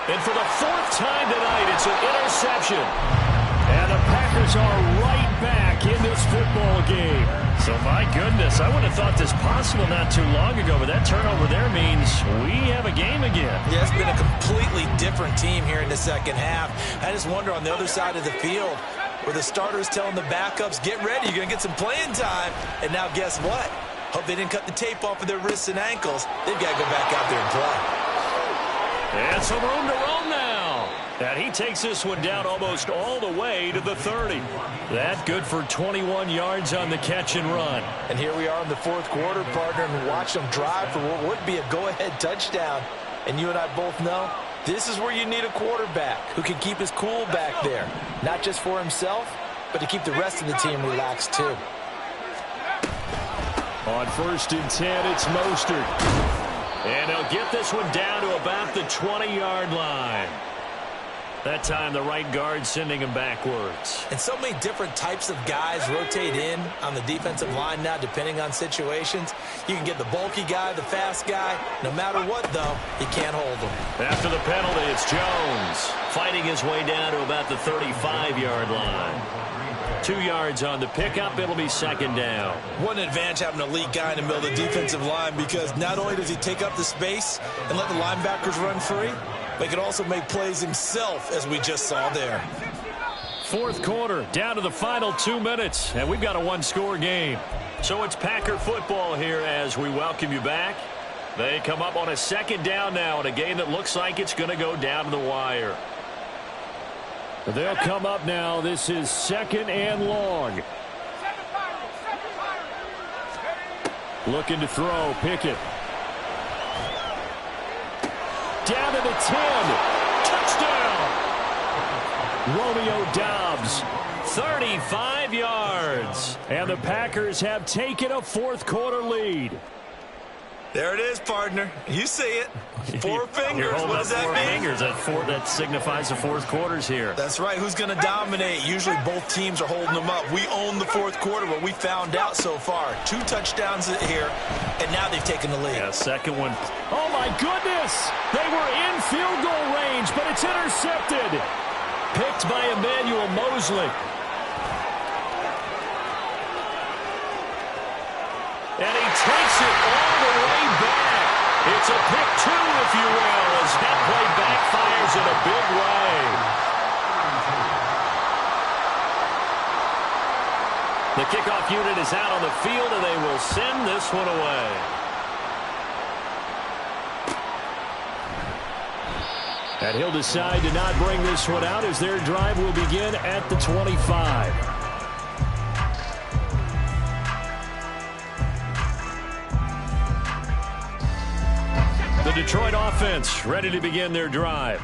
And for the 4th time tonight, it's an interception. And the Packers are right back in this football game. So, my goodness, I would have thought this possible not too long ago, but that turnover there means we have a game again. Yeah, it's been a completely different team here in the second half. I just wonder on the other side of the field where the starters telling the backups, get ready, you're going to get some playing time. And now guess what? Hope they didn't cut the tape off of their wrists and ankles. They've got to go back out there and play. And some room to roam now. And he takes this one down almost all the way to the 30. That good for 21 yards on the catch and run. And here we are in the 4th quarter, partner, and watch them drive for what would be a go-ahead touchdown. And you and I both know this is where you need a quarterback who can keep his cool back there. Not just for himself, but to keep the rest of the team relaxed too. On 1st and 10, it's Mostert. And they'll get this one down to about the 20-yard line. That time, the right guard sending him backwards. And so many different types of guys rotate in on the defensive line now, depending on situations. You can get the bulky guy, the fast guy. No matter what, though, you can't hold them. After the penalty, it's Jones fighting his way down to about the 35-yard line. 2 yards on the pickup. It'll be 2nd down. What an advantage having an elite guy in the middle of the defensive line, because not only does he take up the space and let the linebackers run free, but he can also make plays himself, as we just saw there. 4th quarter, down to the final 2 minutes, and we've got a 1-score game. So it's Packer football here as we welcome you back. They come up on a 2nd down now in a game that looks like it's going to go down to the wire. They'll come up now. This is 2nd and long. Looking to throw. Pickett. Down to the 10. Touchdown. Romeo Doubs. 35 yards. And the Packers have taken a 4th quarter lead. There it is, partner. You see it. 4 fingers. What does that mean? Fingers. That signifies the 4th quarter's here. That's right. Who's going to dominate? Usually both teams are holding them up. We own the 4th quarter, what we found out so far. 2 touchdowns here, and now they've taken the lead. Yeah, 2nd one. Oh, my goodness. They were in field goal range, but it's intercepted. Picked by Emmanuel Mosley. And he takes it all the way back. It's a pick 2, if you will, as that play backfires in a big way. The kickoff unit is out on the field, and they will send this one away. And he'll decide to not bring this one out as their drive will begin at the 25. The Detroit offense ready to begin their drive.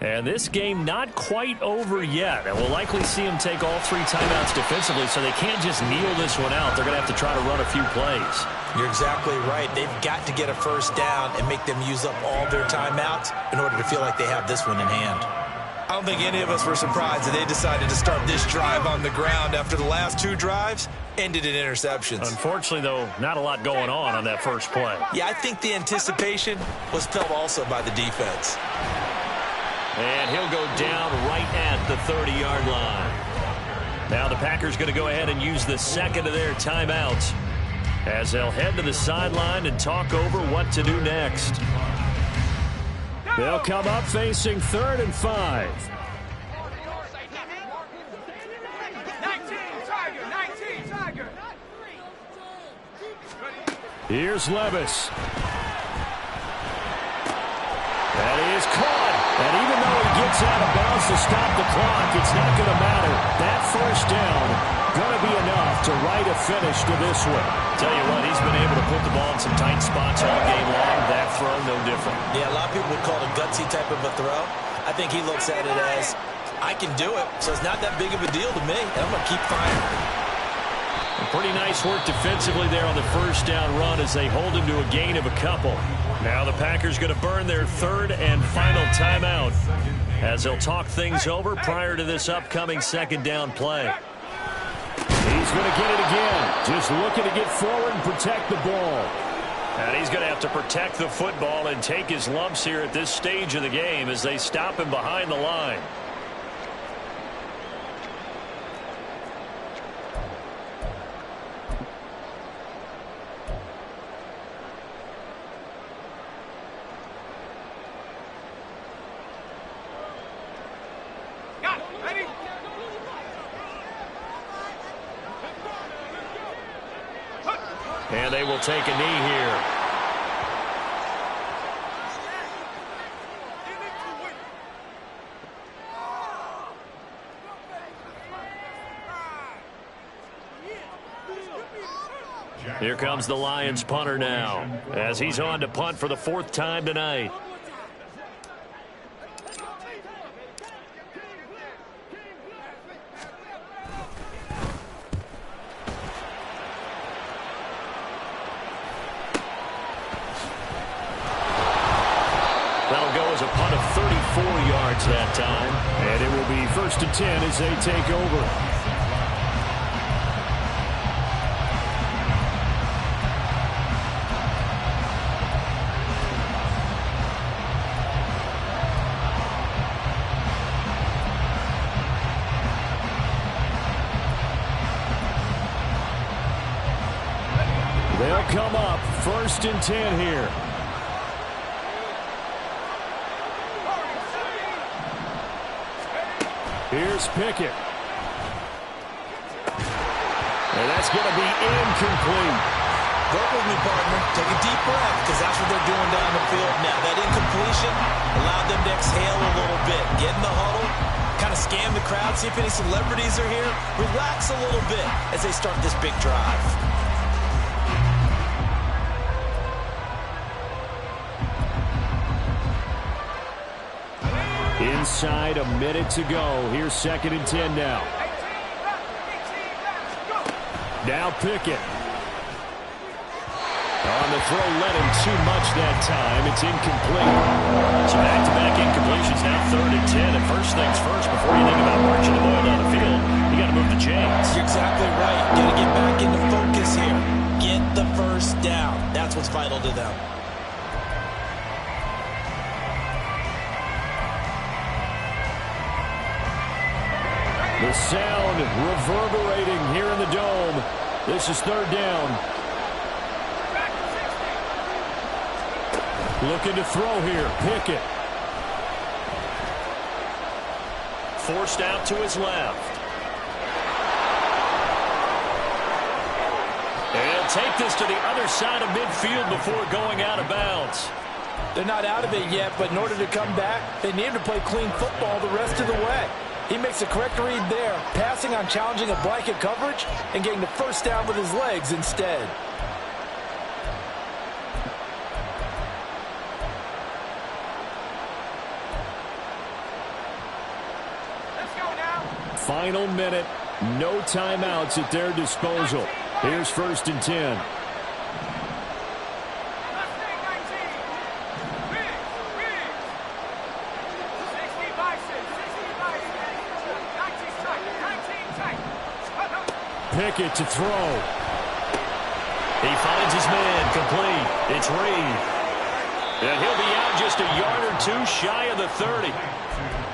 And this game not quite over yet. And we'll likely see them take all 3 timeouts defensively, so they can't just kneel this one out. They're going to have to try to run a few plays. You're exactly right. They've got to get a 1st down and make them use up all their timeouts in order to feel like they have this one in hand. I don't think any of us were surprised that they decided to start this drive on the ground after the last 2 drives ended in interceptions. Unfortunately, though, not a lot going on that first play. Yeah, I think the anticipation was felt also by the defense. And he'll go down right at the 30-yard line. Now the Packers going to go ahead and use the 2nd of their timeouts as they'll head to the sideline and talk over what to do next. They'll come up facing 3rd and 5. 19, Tiger. Here's Levis. And he is caught. And even though he gets out of bounds to stop the clock, it's not going to matter. That 1st down going to be enough to write a finish to this one. Tell you what, he's been able to put the ball in some tight spots all game long. That throw, no different. Yeah, a lot of people would call it a gutsy type of a throw. I think he looks at it as, I can do it, so it's not that big of a deal to me, and I'm going to keep firing. Pretty nice work defensively there on the first down run as they hold him to a gain of a couple. Now the Packers going to burn their third and final timeout as they'll talk things over prior to this upcoming second down play. He's going to get it again. Just looking to get forward and protect the ball. And he's going to have to protect the football and take his lumps here at this stage of the game as they stop him behind the line. And they will take a knee here. Here comes the Lions punter now as he's on to punt for the fourth time tonight. That'll go as a punt of 34 yards that time. And it will be 1st and 10 as they take over. They'll come up 1st and 10 here. Here's Pickett. And that's going to be incomplete. Work with me, partner. Take a deep breath, because that's what they're doing down the field now. That incompletion allowed them to exhale a little bit. Get in the huddle, kind of scan the crowd, see if any celebrities are here. Relax a little bit as they start this big drive. Inside a minute to go. Here's 2nd and 10 now. Now Pickett. On the throw, led him too much that time. It's incomplete. So back-to-back incompletions, now 3rd and 10. And first things first, before you think about marching the ball down the field, you got to move the chains. You're exactly right. Got to get back into focus here. Get the first down. That's what's vital to them. The sound reverberating here in the dome. This is 3rd down. Looking to throw here. Pickett. Forced out to his left. And he'll take this to the other side of midfield before going out of bounds. They're not out of it yet, but in order to come back, they need to play clean football the rest of the way. He makes the correct read there, passing on challenging a blanket coverage and getting the first down with his legs instead. Let's go now. Final minute. No timeouts at their disposal. Here's 1st and 10. Pickett to throw. He finds his man, complete. It's Reed. And he'll be out just a yard or two shy of the 30.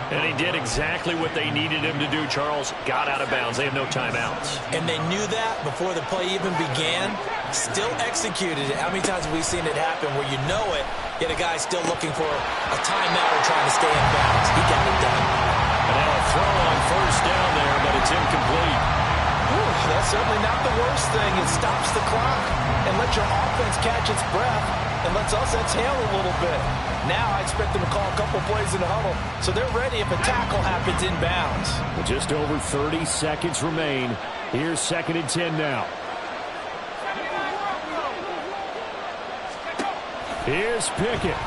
And he did exactly what they needed him to do, Charles. Got out of bounds. They have no timeouts. And they knew that before the play even began. Still executed it. How many times have we seen it happen where you know it, yet a guy's still looking for a timeout or trying to stay in bounds? He got it done. And now a throw on first down there, but it's incomplete. That's certainly not the worst thing. It stops the clock and lets your offense catch its breath. and lets us exhale a little bit. Now I expect them to call a couple plays in the huddle, so they're ready if a tackle happens inbounds. With just over 30 seconds remain. Here's 2nd and 10 now. Here's Pickett.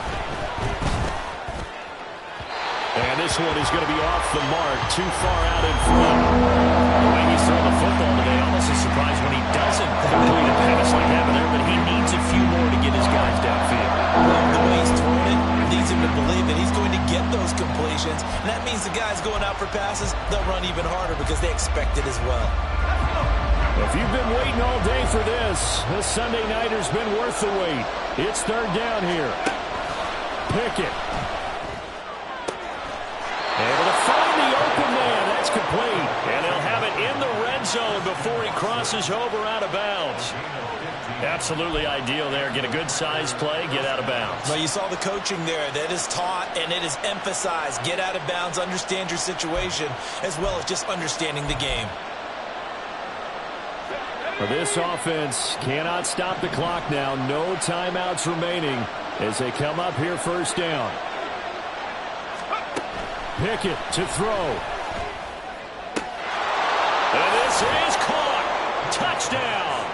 And this one is going to be off the mark, too far out in front. The way he's throwing the football today, almost a surprise when he doesn't complete a pass like that there, but he needs a few more to get his guys downfield. Well, the way he's throwing it leads him to believe that he's going to get those completions, and that means the guys going out for passes, they'll run even harder because they expect it as well. If you've been waiting all day for this Sunday nighter's been worth the wait. It's 3rd down here. Pickett. Able to find the open man. That's complete. And they'll have it in the red zone before he crosses over out of bounds. Absolutely ideal there. Get a good size play, get out of bounds. Well, you saw the coaching there. That is taught and it is emphasized. Get out of bounds, understand your situation, as well as just understanding the game. Well, this offense cannot stop the clock now. No timeouts remaining as they come up here 1st down. Pickett to throw. And this is caught. Touchdown.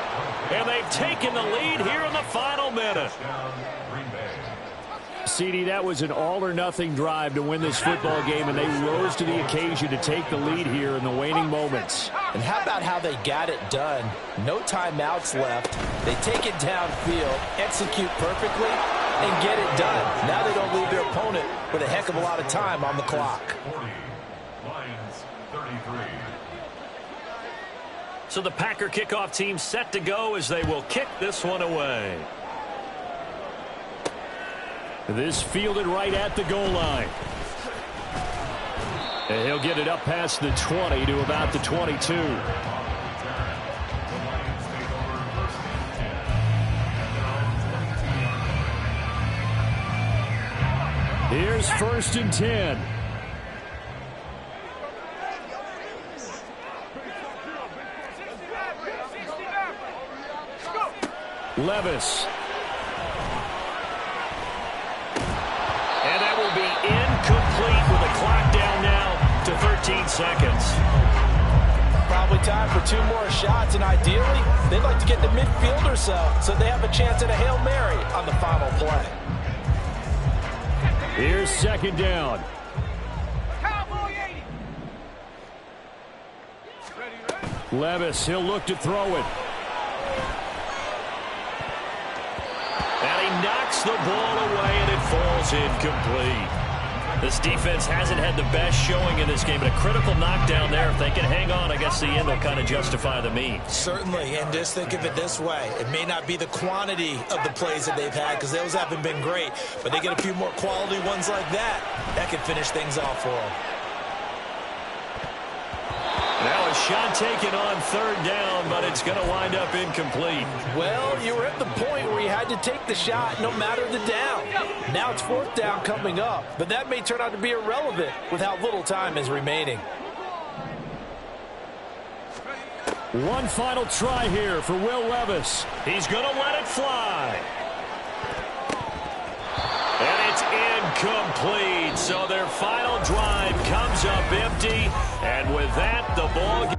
And they've taken the lead here in the final minute. CD, that was an all-or-nothing drive to win this football game, and they rose to the occasion to take the lead here in the waning moments. And how about how they got it done? No timeouts left. They take it downfield, execute perfectly, and get it done. Now they don't leave their opponent with a heck of a lot of time on the clock. 40, Lions 33. So the Packer kickoff team set to go as they will kick this one away. This fielded right at the goal line. And he'll get it up past the 20 to about the 22. Here's 1st and 10. Levis. And that will be incomplete with the clock down now to 13 seconds. Probably time for 2 more shots, and ideally, they'd like to get to midfield or so they have a chance at a Hail Mary on the final play. Here's 2nd down. Levis, he'll look to throw it. And he knocks the ball away, and it falls incomplete. This defense hasn't had the best showing in this game, but a critical knockdown there. If they can hang on, I guess the end will kind of justify the means. Certainly, and just think of it this way. It may not be the quantity of the plays that they've had, because those haven't been great, but they get a few more quality ones like that. That could finish things off for them. Now a shot taken on 3rd down, but it's going to wind up incomplete. Well, you were at the point where you had to take the shot no matter the down. Now it's 4th down coming up, but that may turn out to be irrelevant with how little time is remaining. One final try here for Will Levis. He's going to let it fly. And it's incomplete. So their final drive comes up empty. And with that, the ball